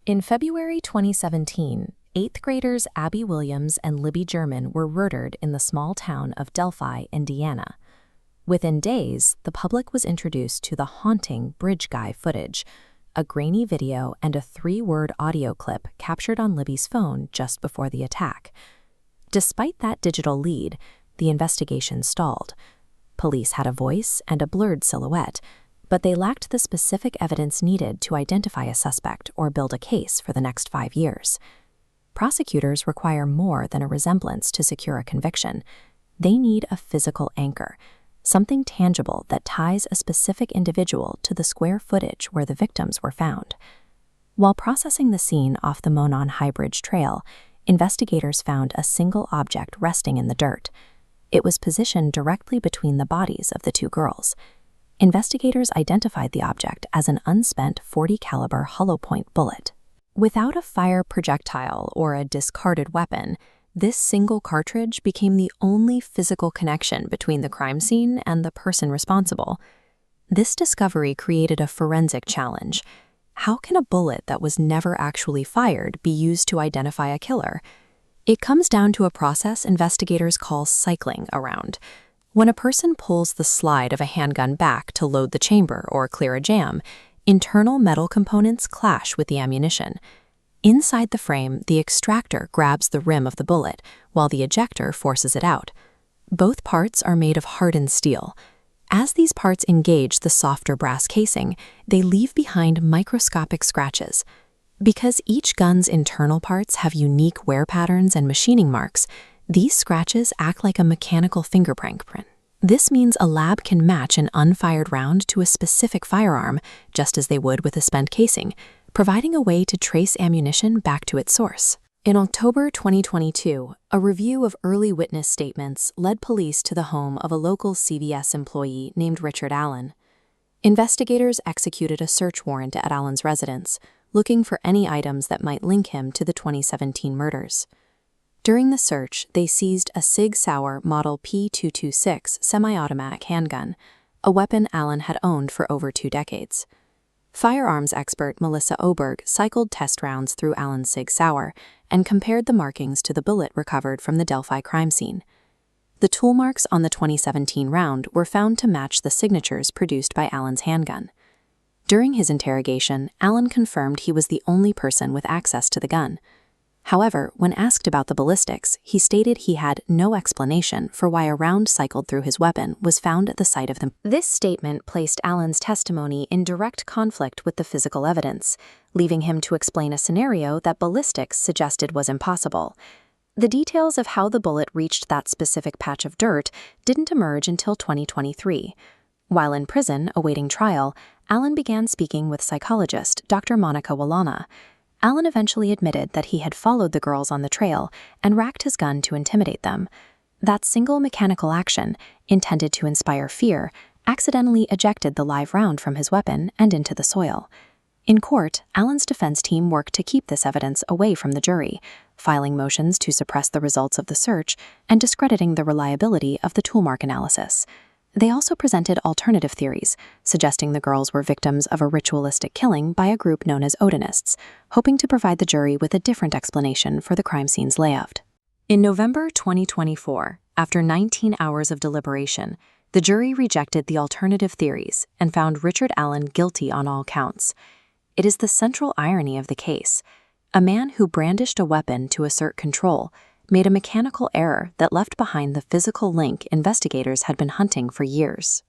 In February 2017, 8th graders Abby Williams and Libby German were murdered in the small town of Delphi, Indiana. Within days, the public was introduced to the haunting bridge guy footage, a grainy video and a 3-word audio clip captured on Libby's phone just before the attack. Despite that digital lead, the investigation stalled. Police had a voice and a blurred silhouette, but they lacked the specific evidence needed to identify a suspect or build a case for the next 5 years. Prosecutors require more than a resemblance to secure a conviction. They need a physical anchor, something tangible that ties a specific individual to the square footage where the victims were found. While processing the scene off the Monon High Bridge Trail, investigators found a single object resting in the dirt. It was positioned directly between the bodies of the 2 girls. Investigators identified the object as an unspent .40 caliber hollow-point bullet. Without a fire projectile or a discarded weapon, this single cartridge became the only physical connection between the crime scene and the person responsible. This discovery created a forensic challenge. How can a bullet that was never actually fired be used to identify a killer? It comes down to a process investigators call cycling around. When a person pulls the slide of a handgun back to load the chamber or clear a jam, internal metal components clash with the ammunition. Inside the frame, the extractor grabs the rim of the bullet, while the ejector forces it out. Both parts are made of hardened steel. As these parts engage the softer brass casing, they leave behind microscopic scratches. Because each gun's internal parts have unique wear patterns and machining marks, these scratches act like a mechanical fingerprint. This means a lab can match an unfired round to a specific firearm, just as they would with a spent casing, providing a way to trace ammunition back to its source. In October 2022, a review of early witness statements led police to the home of a local CVS employee named Richard Allen. Investigators executed a search warrant at Allen's residence, looking for any items that might link him to the 2017 murders. During the search, they seized a Sig Sauer Model P226 semi-automatic handgun, a weapon Allen had owned for over 2 decades. Firearms expert Melissa Oberg cycled test rounds through Allen's Sig Sauer and compared the markings to the bullet recovered from the Delphi crime scene. The tool marks on the 2017 round were found to match the signatures produced by Allen's handgun. During his interrogation, Allen confirmed he was the only person with access to the gun. However, when asked about the ballistics, he stated he had no explanation for why a round cycled through his weapon was found at the site of the. This statement placed Allen's testimony in direct conflict with the physical evidence, leaving him to explain a scenario that ballistics suggested was impossible. The details of how the bullet reached that specific patch of dirt didn't emerge until 2023. While in prison, awaiting trial, Allen began speaking with psychologist Dr. Monica Walana. Allen eventually admitted that he had followed the girls on the trail and racked his gun to intimidate them. That single mechanical action, intended to inspire fear, accidentally ejected the live round from his weapon and into the soil. In court, Allen's defense team worked to keep this evidence away from the jury, filing motions to suppress the results of the search and discrediting the reliability of the toolmark analysis. They also presented alternative theories, suggesting the girls were victims of a ritualistic killing by a group known as Odinists, hoping to provide the jury with a different explanation for the crime scene's layout. In November 2024, after 19 hours of deliberation, the jury rejected the alternative theories and found Richard Allen guilty on all counts. It is the central irony of the case. A man who brandished a weapon to assert control made a mechanical error that left behind the physical link investigators had been hunting for years.